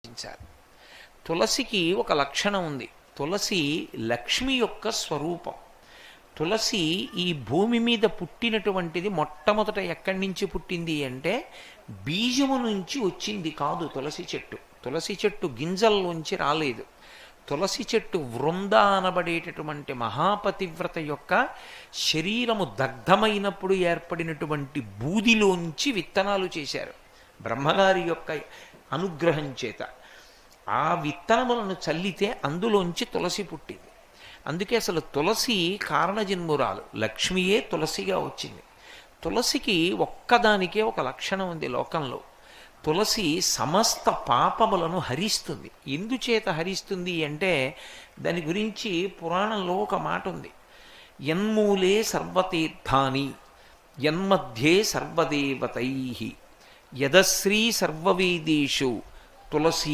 ఆలోచించాలి. తులసికి ఒక లక్షణం ఉంది. తులసి లక్ష్మి యొక్క స్వరూపం. తులసి ఈ భూమి మీద పుట్టినటువంటిది మొట్టమొదట ఎక్కడి నుంచి పుట్టింది అంటే బీజము నుంచి వచ్చింది కాదు తులసి చెట్టు. తులసి చెట్టు గింజల్లోంచి రాలేదు. తులసి చెట్టు వృంద అనబడేటటువంటి మహాపతివ్రత యొక్క శరీరము దగ్ధమైనప్పుడు ఏర్పడినటువంటి బూదిలోంచి విత్తనాలు చేశారు బ్రహ్మగారి యొక్క అనుగ్రహం చేత. ఆ విత్తనములను చల్లితే అందులోంచి తులసి పుట్టింది. అందుకే అసలు తులసి కారణజన్మురాలు, లక్ష్మియే తులసిగా వచ్చింది. తులసికి ఒక్కదానికే ఒక లక్షణం ఉంది లోకంలో. తులసి సమస్త పాపములను హరిస్తుంది. ఎందుచేత హరిస్తుంది అంటే దాని గురించి పురాణంలో ఒక మాట ఉంది. యన్మూలే సర్వతీర్థాని యన్మధ్యే సర్వదేవతై యదశ్రీ సర్వవేదేషు తులసి